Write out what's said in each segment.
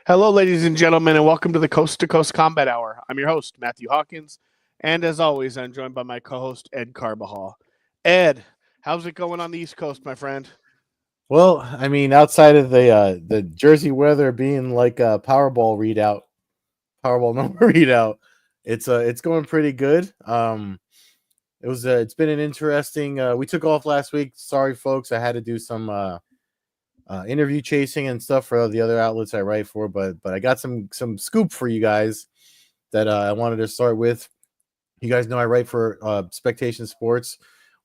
Hello, ladies and gentlemen, and welcome to the Coast-to-Coast Combat Hour. I'm your host, Matthew Hawkins, and as always, I'm joined by my co-host, Ed Carbajal. Ed, how's it going on the East Coast, my friend? Well, I mean, outside of the Jersey weather being like a Powerball number readout, it's going pretty good. It's been an interesting. We took off last week. Sorry, folks, I had to do some interview chasing and stuff for the other outlets I write for, but I got some scoop for you guys that I wanted to start with. You guys know I write for Spectation Sports.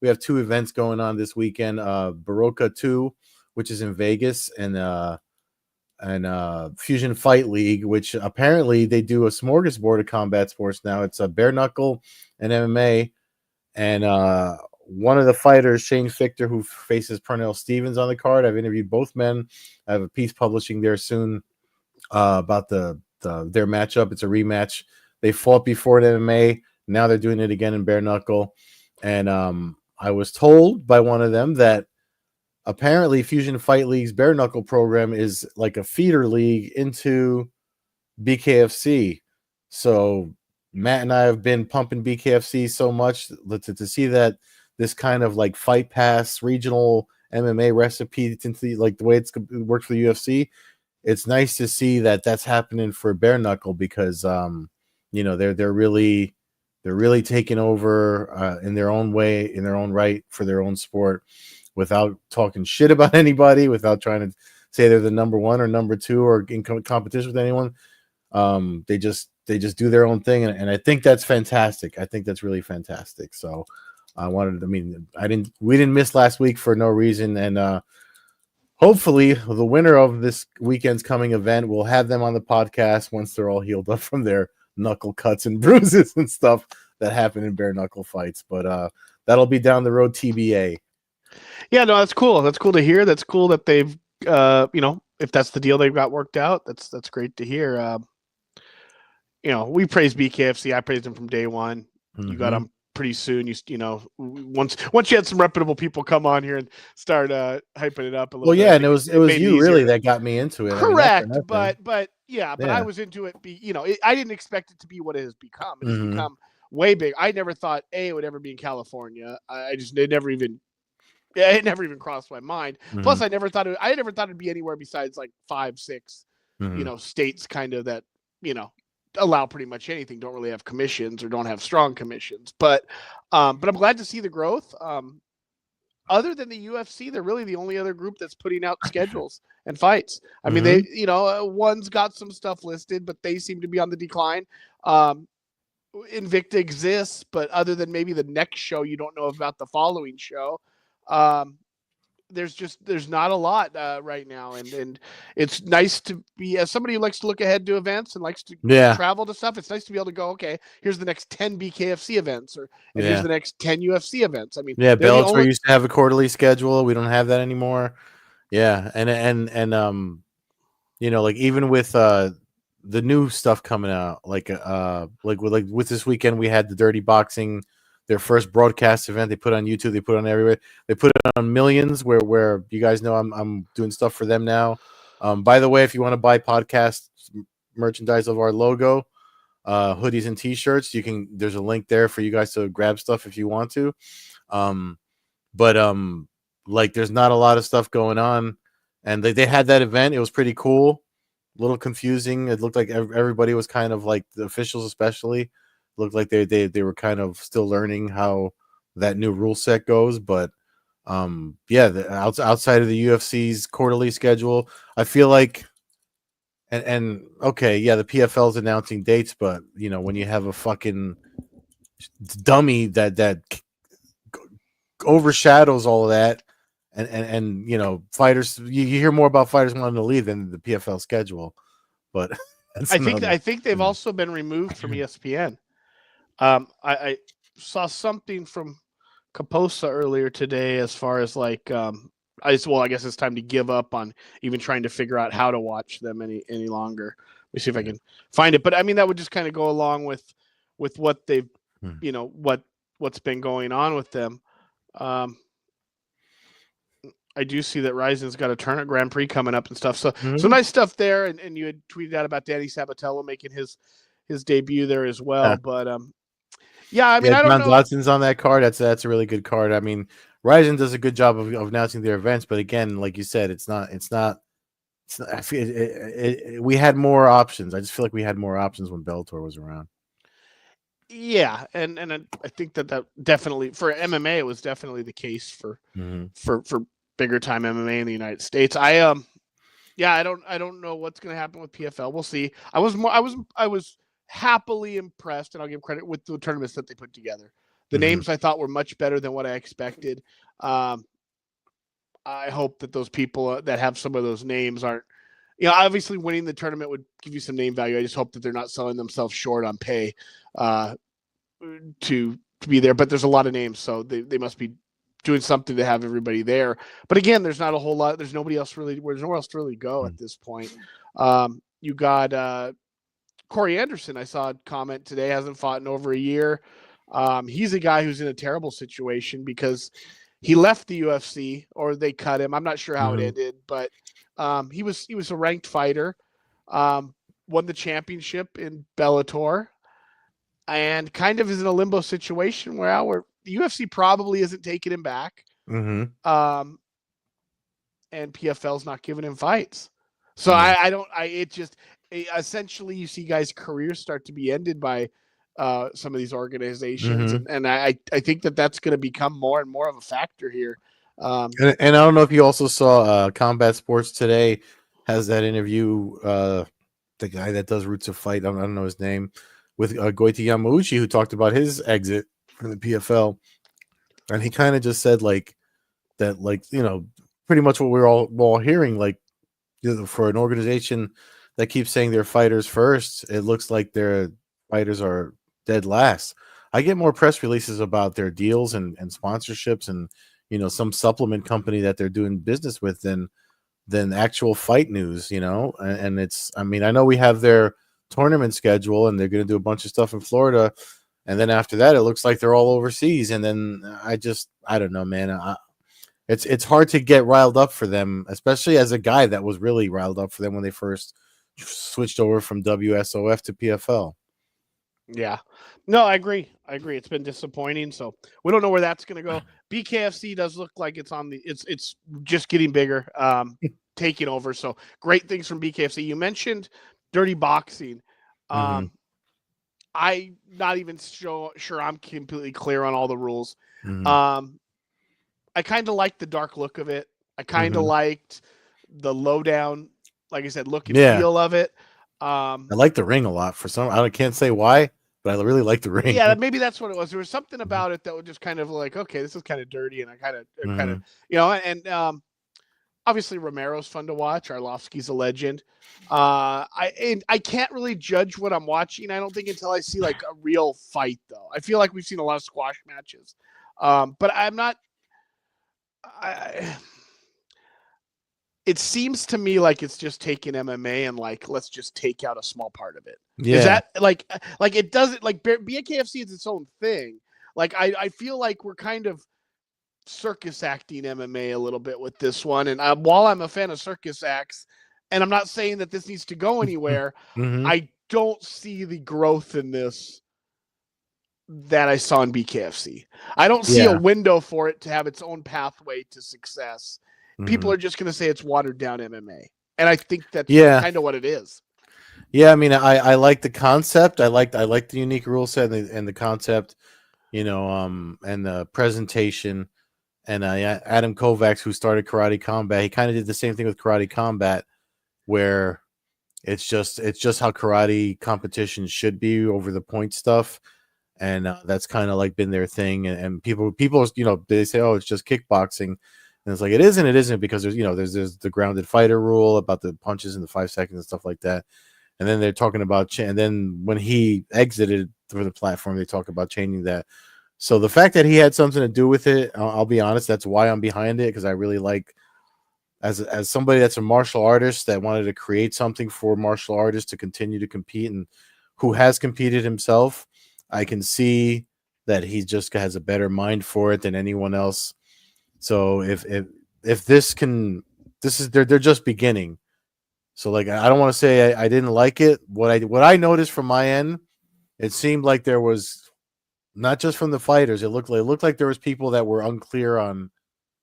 We have two events going on this weekend. Baroka 2, which is in Vegas, and Fusion Fight League, which apparently they do a smorgasbord of combat sports now. It's a bare knuckle and MMA, and one of the fighters, Shane Fichter, who faces Pernell Stevens on the card. I've interviewed both men. I have a piece publishing there soon about their matchup. It's a rematch. They fought before in MMA. Now they're doing it again in bare knuckle, and I was told by one of them that apparently Fusion Fight League's bare knuckle program is like a feeder league into BKFC. So Matt and I have been pumping BKFC so much to see that this kind of like Fight Pass regional MMA recipe into like the way it works for the UFC. It's nice to see that that's happening for bare knuckle because they're really taking over in their own way, in their own right, for their own sport, without talking shit about anybody, without trying to say they're the number one or number two or in competition with anyone. They just do their own thing, and I think that's fantastic. I think that's really fantastic. So we didn't miss last week for no reason, and hopefully the winner of this weekend's coming event, will have them on the podcast once they're all healed up from their knuckle cuts and bruises and stuff that happen in bare knuckle fights. But that'll be down the road, TBA. Yeah, no, that's cool. That's cool to hear. That's cool that they've, if that's the deal they've got worked out, that's great to hear. We praise BKFC. I praised them from day one. Mm-hmm. You got them pretty soon. Once you had some reputable people come on here and start hyping it up a little bit. Well, yeah, and it was you really that got me into it. Correct, but I was into it. I didn't expect it to be what it has become. It has become way big. I never thought it would ever be in California. It never even crossed my mind. Mm-hmm. Plus, I never thought it'd be anywhere besides like 5-6, states kind of that, allow pretty much anything, don't really have commissions or don't have strong commissions. But I'm glad to see the growth. Other than the UFC, they're really the only other group that's putting out schedules and fights. I mean, they, one's got some stuff listed, but they seem to be on the decline. Invicta exists, but other than maybe the next show, you don't know about the following show. There's not a lot right now, and it's nice to be, as somebody who likes to look ahead to events and likes to travel to stuff. It's nice to be able to go, okay, here's the next 10 BKFC events, and here's the next 10 UFC events. I mean, Bellator used to have a quarterly schedule. We don't have that anymore. Yeah, and like even with the new stuff coming out, like with this weekend, we had the Dirty Boxing, their first broadcast event. They put on YouTube. They put it on everywhere. They put it on Millions, where you guys know I'm doing stuff for them now. By the way, if you want to buy podcast merchandise of our logo, hoodies and T-shirts, there's a link there for you guys to grab stuff if you want to. But there's not a lot of stuff going on, and they had that event. It was pretty cool. A little confusing. It looked like everybody was kind of like, the officials especially looked like they were kind of still learning how that new rule set goes. But outside of the UFC's quarterly schedule, I feel like, and okay, the PFL's announcing dates, but when you have a fucking dummy that overshadows all of that, and fighters, you hear more about fighters wanting to leave than the PFL schedule. But I think they've also been removed from ESPN. I saw something from Caposa earlier today as far as like, I guess it's time to give up on even trying to figure out how to watch them any longer. Let me see if I can find it. But I mean, that would just kind of go along with what they've, what's been going on with them. I I do see that Ryzen's got a Grand Prix coming up and stuff. So nice stuff there. And you had tweeted out about Danny Sabatello making his debut there as well. Yeah. But I mean, I don't John know. Dodson's on that card. That's a really good card. I mean, Ryzen does a good job of announcing their events, but again, like you said, it's not. I feel we had more options. I just feel like we had more options when Bellator was around. Yeah, and I think that definitely for MMA it was definitely the case for bigger time MMA in the United States. I don't know what's going to happen with PFL. We'll see. I was happily impressed, and I'll give credit with the tournaments that they put together. The names I thought were much better than what I expected. I hope that those people that have some of those names aren't, obviously winning the tournament would give you some name value. I just hope that they're not selling themselves short on pay to be there. But there's a lot of names, so they must be doing something to have everybody there. But again, there's not a whole lot. There's nobody else really. There's nowhere else to really go at this point. You got Corey Anderson. I saw a comment today. Hasn't fought in over a year. He's a guy who's in a terrible situation because he left the UFC or they cut him. I'm not sure how it ended, but he was a ranked fighter. Won the championship in Bellator, and kind of is in a limbo situation where the UFC probably isn't taking him back. And PFL's not giving him fights. So essentially you see guys' careers start to be ended by some of these organizations. And I think that that's going to become more and more of a factor here. And I don't know if you also saw Combat Sports today has that interview, the guy that does Roots of Fight, I don't know his name, with Goiti Yamauchi, who talked about his exit from the PFL. And he kind of just said that, pretty much what we're all hearing, for an organization that keeps saying they're fighters first, it looks like their fighters are dead last. I get more press releases about their deals and sponsorships and, some supplement company that they're doing business with than actual fight news, and it's, I mean, I know we have their tournament schedule and they're going to do a bunch of stuff in Florida. And then after that, it looks like they're all overseas. And then I don't know, man. It's hard to get riled up for them, especially as a guy that was really riled up for them when they first switched over from WSOF to PFL. Yeah. No, I agree. It's been disappointing. So we don't know where that's going to go. BKFC does look like it's just getting bigger, taking over. So great things from BKFC. You mentioned dirty boxing. I'm not even sure I'm completely clear on all the rules. I kind of liked the dark look of it. I kind of liked the lowdown, like I said, look and feel of it. I like the ring a lot I can't say why, but I really like the ring. Yeah, maybe that's what it was. There was something about it that was just kind of like, okay, this is kind of dirty, and I kind of, and obviously Romero's fun to watch. Arlovsky's a legend. I can't really judge what I'm watching, I don't think, until I see like a real fight, though. I feel like we've seen a lot of squash matches, but I'm not. It seems to me like it's just taking MMA and let's just take out a small part of it. Yeah. Is that like it doesn't BKFC is its own thing. I feel like we're kind of circus acting MMA a little bit with this one. And while I'm a fan of circus acts, and I'm not saying that this needs to go anywhere, I don't see the growth in this that I saw in BKFC. I don't see a window for it to have its own pathway to success. People are just going to say it's watered down MMA. And I think that's kind of what it is. Yeah, I mean, I like the concept. I like the unique rule set and the concept, and the presentation. And Adam Kovacs, who started Karate Combat, he kind of did the same thing with Karate Combat, where it's just how karate competitions should be, over the point stuff. And that's kind of been their thing. And people, they say, oh, it's just kickboxing. And it's like, it isn't, because there's the grounded fighter rule about the punches in the 5 seconds and stuff like that. And then they're talking about, and then when he exited for the platform, they talk about changing that. So the fact that he had something to do with it, I'll be honest, that's why I'm behind it, because I really like, as somebody that's a martial artist that wanted to create something for martial artists to continue to compete, and who has competed himself, I can see that he just has a better mind for it than anyone else. So if if this is they're just beginning. So like I don't want to say I didn't like it. What I noticed from my end, it seemed like there was not just from the fighters. It looked like there was people that were unclear on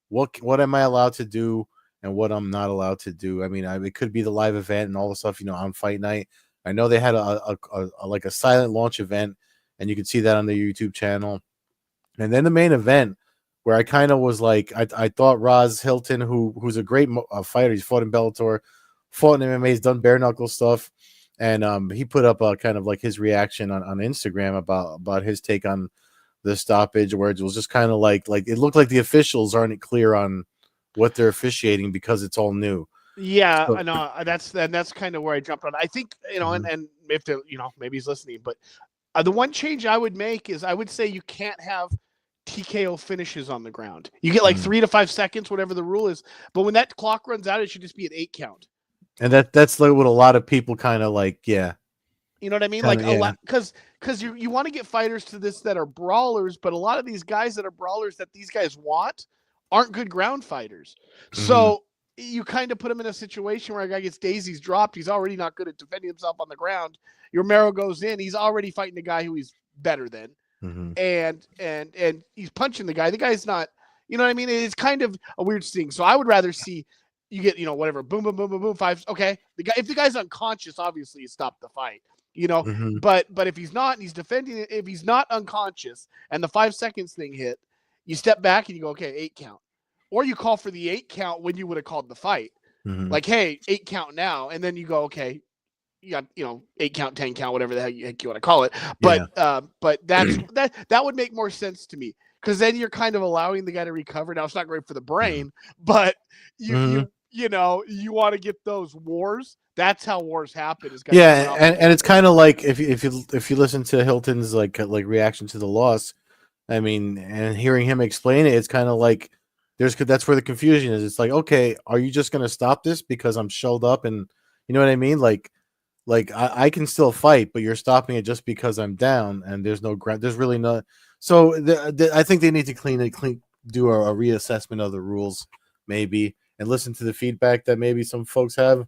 what am I allowed to do and what I'm not allowed to do. I mean, it could be the live event and all the stuff, on fight night. I know they had a like a silent launch event, and you could see that on the YouTube channel. And then the main event, where I kind of was like, I thought Roz Hilton, who's a great fighter, he's fought in Bellator, fought in MMA, he's done bare knuckle stuff, and he put up a kind of like his reaction on Instagram about his take on the stoppage, where it was just kind of like it looked like the officials aren't clear on what they're officiating because it's all new. Yeah, So, I know. That's kind of where I jumped on. I think, and if they're, maybe he's listening, but the one change I would make is I would say you can't have TKO finishes on the ground. You get like 3 to 5 seconds, whatever the rule is. But when that clock runs out, it should just be an 8 count. And that's like what a lot of people kind of like, yeah. You know what I mean? Kinda, like a lot, because you want to get fighters to this that are brawlers, but a lot of these guys that are brawlers that these guys want aren't good ground fighters. So you kind of put him in a situation where a guy gets daisies dropped. He's already not good at defending himself on the ground. Romero goes in. He's already fighting a guy who he's better than. And he's punching the guy. The guy's not, you know what I mean? It's kind of a weird thing. So I would rather see you get, whatever, boom, boom, boom, boom, boom, 5. Okay. If the guy's unconscious, obviously you stop the fight, but if he's not and he's defending it, if he's not unconscious and the 5 seconds thing hit, you step back and you go, okay, 8 count. Or you call for the 8 count when you would have called the fight. Like, hey, 8 count now. And then you go, okay, you got 8 count, 10 count, whatever the heck you want to call it. But that would make more sense to me, because then you're kind of allowing the guy to recover. Now it's not great for the brain, but you want to get those wars. That's how wars happen. Is guys and it's kind of like if you listen to Hilton's like reaction to the loss, I mean, and hearing him explain it, it's kind of like that's where the confusion is. It's like, okay, are you just gonna stop this because I'm shelled up, and you know what I mean? Like I can still fight, but you're stopping it just because I'm down, and there's no ground. There's really no. So I think they need to do a reassessment of the rules, maybe, and listen to the feedback that maybe some folks have,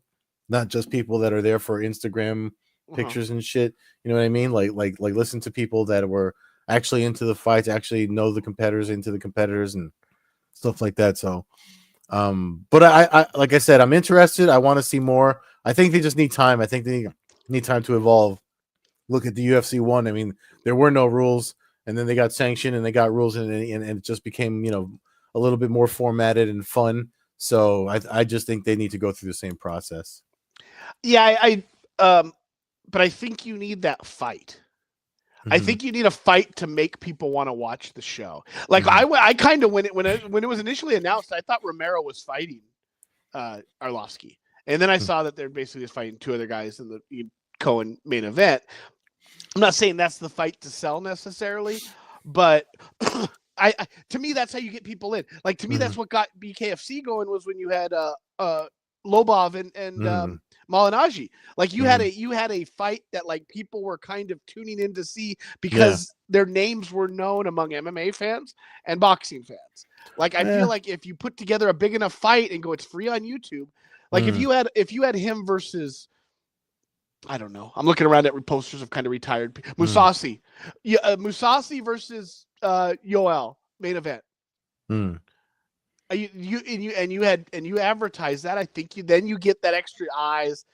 not just people that are there for Instagram pictures and shit. You know what I mean? Like listen to people that were actually into the fights, actually know the competitors, into the competitors, and stuff like that. So, but I like I said, I'm interested. I want to see more. I think they just need time. I think they need time to evolve. Look at the UFC 1. I mean, there were no rules, and then they got sanctioned, and they got rules, and it just became, a little bit more formatted and fun. So I just think they need to go through the same process. Yeah, but I think you need that fight. I think you need a fight to make people want to watch the show. Like I kind of when it was initially announced, I thought Romero was fighting Arlovsky, and then I saw that they're basically just fighting 2 other guys in the Cohen main event. I'm not saying that's the fight to sell necessarily, but to me that's how you get people in. Like, to me that's what got BKFC going, was when you had Lobov and Malinaji. Like, you had a fight that like people were kind of tuning in to see because their names were known among MMA fans and boxing fans. Like, I feel like if you put together a big enough fight and go, it's free on YouTube. Like, if you had him versus, I don't know, I'm looking around at posters of kind of retired Musasi, Musasi versus Yoel main event. You advertise that. I think you get that extra eyes.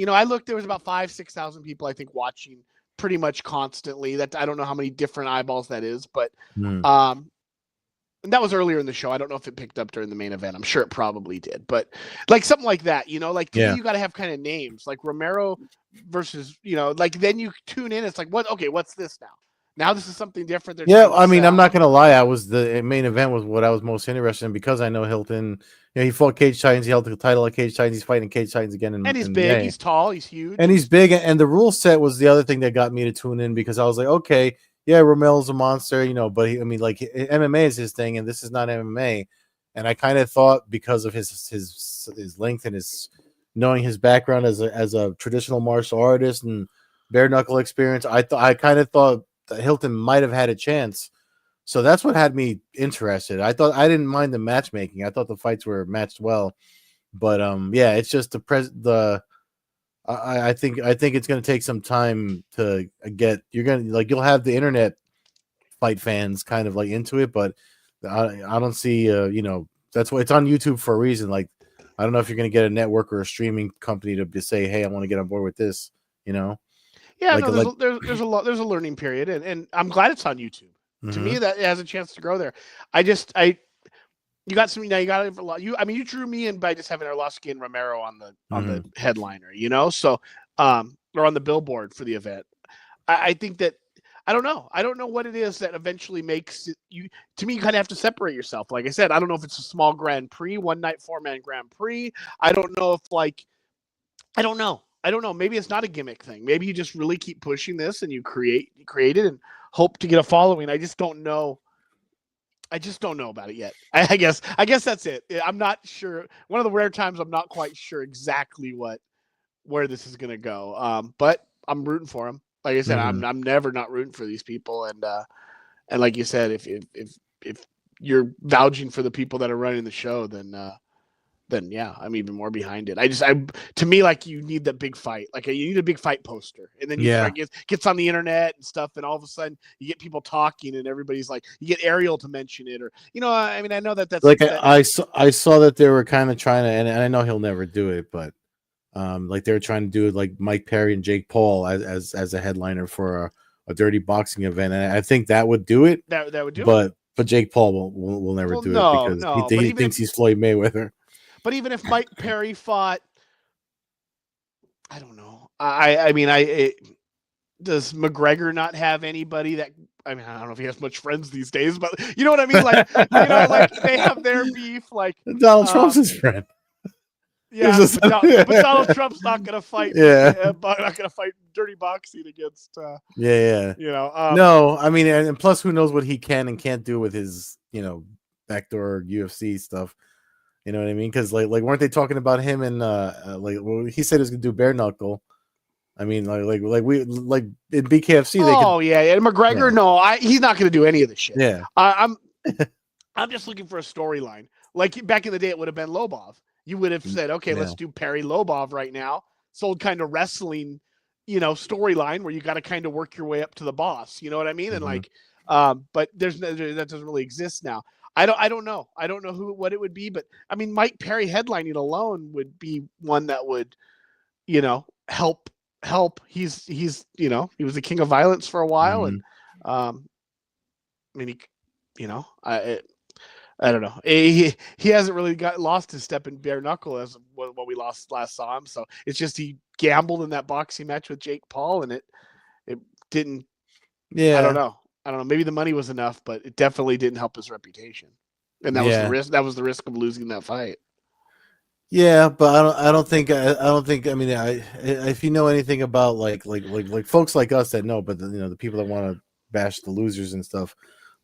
I looked, there was about 5,000-6,000 people, I think, watching pretty much constantly. That, I don't know how many different eyeballs that is, but and that was earlier in the show. I don't know if it picked up during the main event. I'm sure it probably did, but like something like that, like to me, you got to have kind of names like Romero versus, like then you tune in. It's like, what? Okay, what's this now? Now this is something different. I mean, I'm not gonna lie. The main event was what I was most interested in, because I know Hilton. He fought Cage Titans. He held the title at Cage Titans. He's fighting Cage Titans again. And he's big. He's tall. He's huge. And he's big. And the rule set was the other thing that got me to tune in, because I was like, okay, yeah, Romero's a monster, but MMA is his thing, and this is not MMA. And I kind of thought, because of his length and his knowing his background as a traditional martial artist and bare knuckle experience, I kind of thought that Hilton might have had a chance, So that's what had me interested. I didn't mind the matchmaking. I thought the fights were matched well, but yeah, it's just I think it's going to take some time to get. You'll have the internet fight fans kind of like into it, but I don't see that's why it's on YouTube for a reason. Like I don't know if you're going to get a network or a streaming company to say, hey, I want to get on board with this. Yeah, no, there's a learning period, and I'm glad it's on YouTube. Mm-hmm. To me, that it has a chance to grow there. You got some now. You got it for a lot. You drew me in by just having Arlovsky and Romero on the headliner. So or on the billboard for the event. I think that I don't know what it is that eventually makes it, you. To me, you kind of have to separate yourself. Like I said, I don't know if it's a small Grand Prix, one night 4-man Grand Prix. I don't know if I don't know. Maybe it's not a gimmick thing. Maybe you just really keep pushing this and you create it and hope to get a following. I just don't know. About it yet. I guess that's it. I'm not sure. One of the rare times I'm not quite sure exactly where this is going to go. But I'm rooting for him. Like I said, I'm never not rooting for these people. And like you said, if you're vouching for the people that are running the show, then yeah, I'm even more behind it. To me, like you need that big fight. Like you need a big fight poster, and then you start gets on the internet and stuff, and all of a sudden you get people talking, and everybody's like, you get Ariel to mention it, or I know that's like I saw that they were kind of trying to, and I know he'll never do it, but like they were trying to do it like Mike Perry and Jake Paul as a headliner for a dirty boxing event, and I think that would do it. That would do it. But Jake Paul will never do it because he thinks he's Floyd Mayweather. But even if Mike Perry fought, I don't know. Does McGregor not have anybody that? I don't know if he has much friends these days, but you know what I mean. Like like they have their beef. Like Donald Trump's his friend. Yeah, but Donald Trump's not going to fight. Yeah, not going to fight dirty boxing against. No, and plus, who knows what he can and can't do with his backdoor UFC stuff. You know what I mean? Because like weren't they talking about him and he said he was gonna do bare knuckle. I mean, like in BKFC. And McGregor, no, he's not gonna do any of this shit. Yeah, I'm just looking for a storyline. Like back in the day, it would have been Lobov. You would have said, okay, let's do Perry Lobov right now. Sold kind of wrestling, storyline where you got to kind of work your way up to the boss. You know what I mean? And but that doesn't really exist now. I don't know. I don't know what it would be, but Mike Perry headlining alone would be one that would, help. He's he was the king of violence for a while, and I don't know. He hasn't really lost his step in bare knuckle as what we last saw him. So it's just he gambled in that boxing match with Jake Paul, and it didn't. Yeah, I don't know. Maybe the money was enough, but it definitely didn't help his reputation, and that was the risk. That was the risk of losing that fight. Yeah, but I don't think. If you know anything about like folks like us that know, but the people that want to bash the losers and stuff.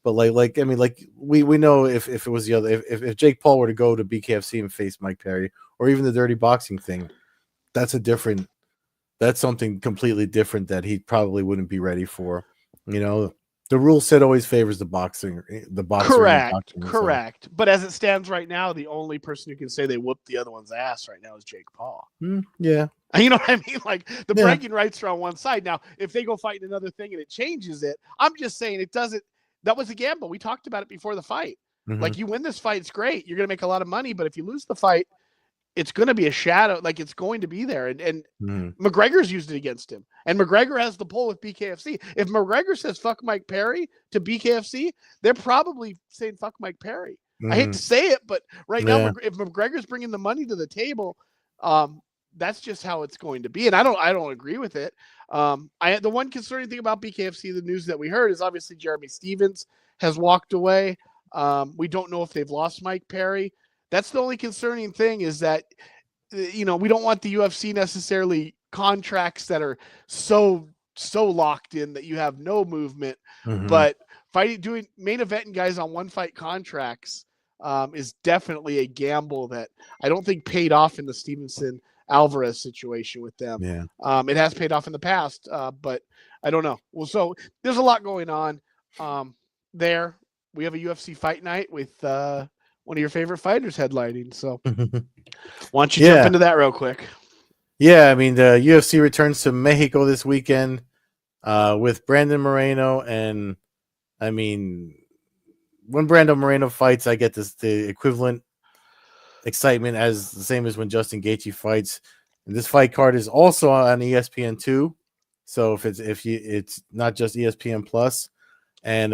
But we know if it was the other, if Jake Paul were to go to BKFC and face Mike Perry, or even the dirty boxing thing, that's something completely different that he probably wouldn't be ready for. The rule set always favors the boxer. Correct. But as it stands right now, the only person who can say they whooped the other one's ass right now is Jake Paul. Yeah. You know what I mean? Like the bragging rights are on one side. Now, if they go fight in another thing and it changes it, I'm just saying it doesn't. That was a gamble. We talked about it before the fight. Like you win this fight, it's great. You're going to make a lot of money. But if you lose the fight, it's going to be a shadow. Like it's going to be there. And McGregor's used it against him. And McGregor has the pull with BKFC. If McGregor says fuck Mike Perry to BKFC, they're probably saying fuck Mike Perry. I hate to say it, but right now, if McGregor's bringing the money to the table, that's just how it's going to be. And I don't agree with it. The one concerning thing about BKFC, the news that we heard, is obviously Jeremy Stevens has walked away. We don't know if they've lost Mike Perry. That's the only concerning thing, is that, we don't want the UFC necessarily contracts that are so locked in that you have no movement, but doing main eventing guys on one fight contracts is definitely a gamble that I don't think paid off in the Stevenson Alvarez situation with them. Yeah. It has paid off in the past, but I don't know. Well, so there's a lot going on there. we have a UFC fight night with one of your favorite fighters headlining. So why don't you jump into that real quick? Yeah, I mean, the UFC returns to Mexico this weekend with Brandon Moreno. And, I mean, when Brandon Moreno fights, I get the equivalent excitement as the same as when Justin Gaethje fights. And this fight card is also on ESPN2. So it's not just ESPN Plus. And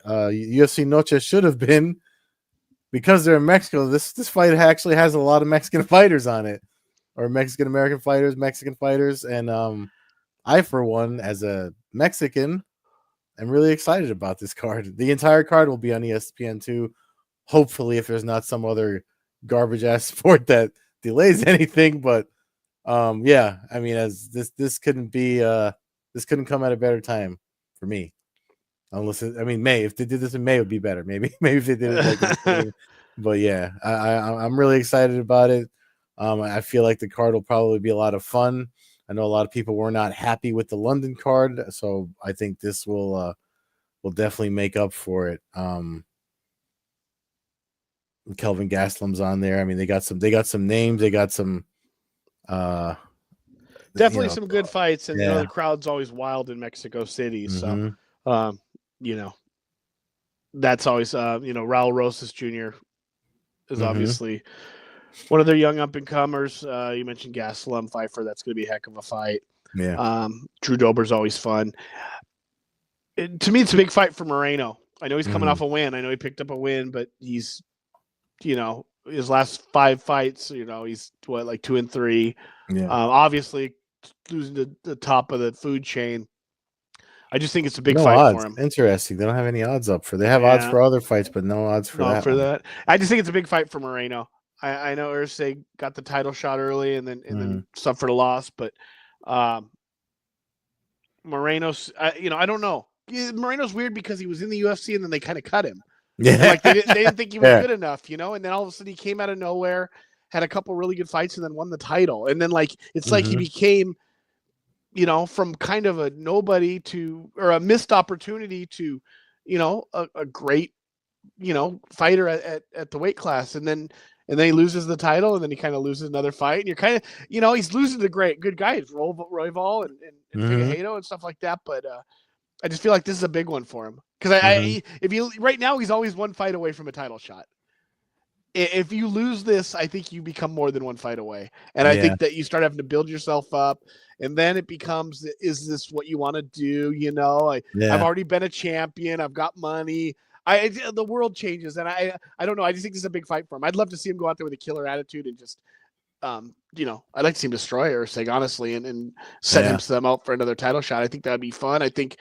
UFC Noche should have been, because they're in Mexico, this fight actually has a lot of Mexican fighters on it, or Mexican American fighters, Mexican fighters. And I, for one, as a Mexican, am really excited about this card. The entire card will be on ESPN2. Hopefully, if there's not some other garbage ass sport that delays anything. But yeah, I mean, as this couldn't come at a better time for me. Unless May. If they did this in May, it would be better. Maybe if they did it like but yeah, I'm really excited about it. I feel like the card will probably be a lot of fun. I know a lot of people were not happy with the London card, so I think this will definitely make up for it. Kelvin Gastelum's on there. I mean, they got some names. They got some definitely some good fights, and the crowd's always wild in Mexico City. So that's always Raul Rosas Jr. is obviously one of their young up and comers. You mentioned Gastelum, Pfeiffer. That's going to be a heck of a fight. Yeah. Drew Dober's always fun. To me, it's a big fight for Moreno. I know he's coming off a win. I know he picked up a win, but he's, his last 5 fights, he's like 2-3. Yeah. Obviously losing to the top of the food chain. I just think it's a big fight for him. Interesting. They don't have any odds up for. They have odds for other fights, but no odds for that. I just think it's a big fight for Moreno. I know Ursay got the title shot early and then suffered a loss, but Moreno's, I don't know. Moreno's weird because he was in the UFC and then they kind of cut him. Yeah, like they didn't think he was good enough, and then all of a sudden he came out of nowhere, had a couple really good fights, and then won the title. And then like he became, from kind of a nobody or a missed opportunity to, a great, fighter at the weight class, and then he loses the title, and then he kind of loses another fight, and you're kind of, he's losing to good guys, Royval and Figueiredo and stuff like that, but I just feel like this is a big one for him because right now he's always one fight away from a title shot. If you lose this, I think you become more than one fight away, and I think that you start having to build yourself up, and then it becomes, is this what you want to do? I've already been a champion. I've got money. The world changes, and I don't know. I just think this is a big fight for him. I'd love to see him go out there with a killer attitude and just, I'd like to see him destroy Ursay, honestly, and set himself out for another title shot. I think that'd be fun. I think,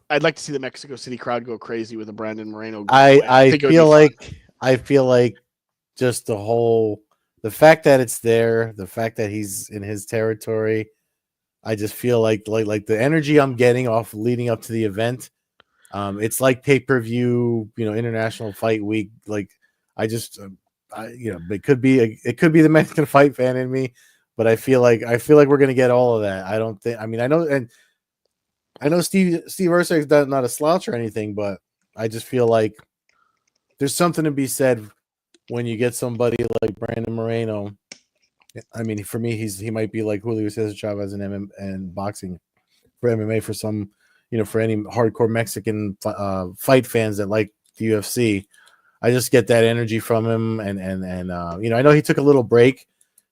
I'd like to see the Mexico City crowd go crazy with a Brandon Moreno. I feel like just the fact that it's there, the fact that he's in his territory, I just feel like the energy I'm getting off leading up to the event, it's like pay-per-view, International Fight Week. Like it could be the Mexican fight fan in me, but I feel like we're gonna get all of that. I know Steve Ursay is not a slouch or anything, but I just feel like there's something to be said when you get somebody like Brandon Moreno. I mean, for me, he might be like Julio Cesar Chavez and boxing for MMA for some, for any hardcore Mexican fight fans that like the UFC. I just get that energy from him, and I know he took a little break,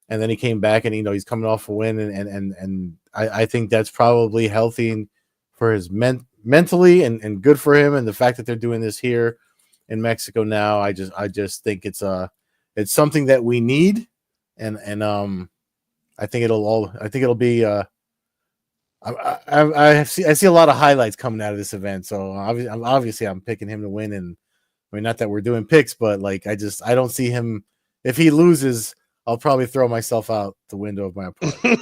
and then he came back, and he's coming off a win, and I think that's probably healthy for his mentally and good for him, and the fact that they're doing this here in Mexico now, I just think it's something that we need, and I think it'll be I see a lot of highlights coming out of this event, so obviously I'm picking him to win, and I mean, not that we're doing picks, but like I don't see him. If he loses, I'll probably throw myself out the window of my apartment.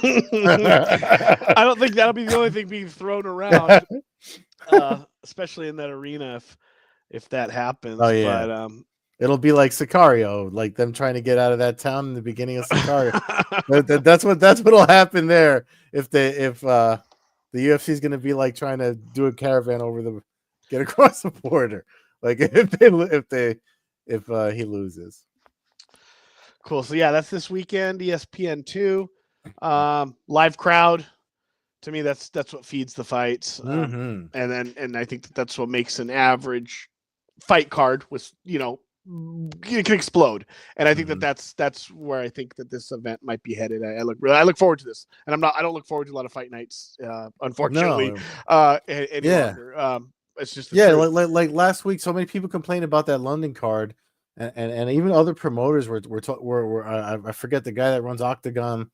I don't think that'll be the only thing being thrown around, especially in that arena if that happens. Oh yeah, but, it'll be like Sicario, like them trying to get out of that town in the beginning of Sicario. that's what'll happen there if The UFC is going to be like trying to do a caravan get across the border. Like if he loses. Cool. So yeah, that's this weekend. ESPN2, live crowd. To me, that's what feeds the fights, and I think that's what makes an average fight card with it can explode. And I think that's where I think that this event might be headed. I look forward to this, and I don't look forward to a lot of fight nights, unfortunately, any longer. It's just like last week, so many people complained about that London card, and even other promoters were I forget the guy that runs Octagon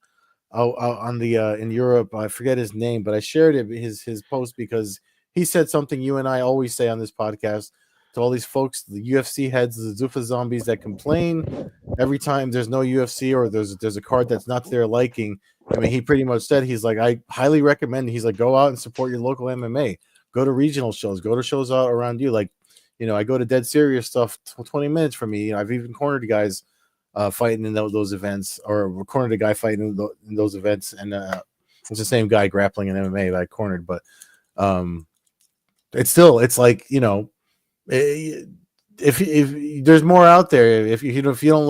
on the in Europe. I forget his name, but I shared his post because he said something you and I always say on this podcast to all these folks, the UFC heads, the Zuffa zombies that complain every time there's no UFC or there's a card that's not to their liking. I mean, he pretty much said, he's like, I highly recommend. He's like, go out and support your local MMA. Go to regional shows. Go to shows out around you. Like, I go to Dead Serious stuff 20 minutes from me. I've even cornered guys fighting in those events, or cornered a guy fighting in those events, and it's the same guy grappling in MMA that I cornered. But it's like, if there's more out there, if you don't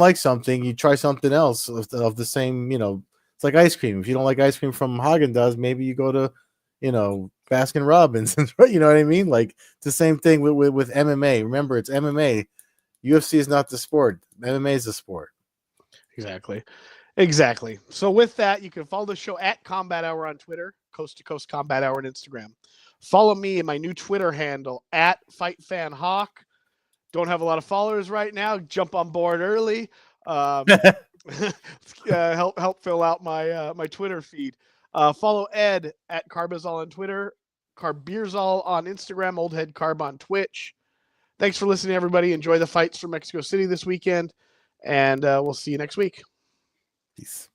like something, you try something else of the same. It's like ice cream. If you don't like ice cream from Haagen-Dazs, maybe you go to Baskin Robbins. You know what I mean? Like, it's the same thing with MMA. Remember, it's MMA. UFC is not the sport. MMA is the sport. Exactly. So with that, you can follow the show at Combat Hour on Twitter, Coast-to-Coast Combat Hour on Instagram. Follow me in my new Twitter handle at FightFanHawk. Don't have a lot of followers right now. Jump on board early. Help fill out my Twitter feed. Follow Ed at Carbazol on Twitter, Carbeerzol on Instagram, Old Head Carb on Twitch. Thanks for listening, everybody. Enjoy the fights from Mexico City this weekend, and we'll see you next week. Peace.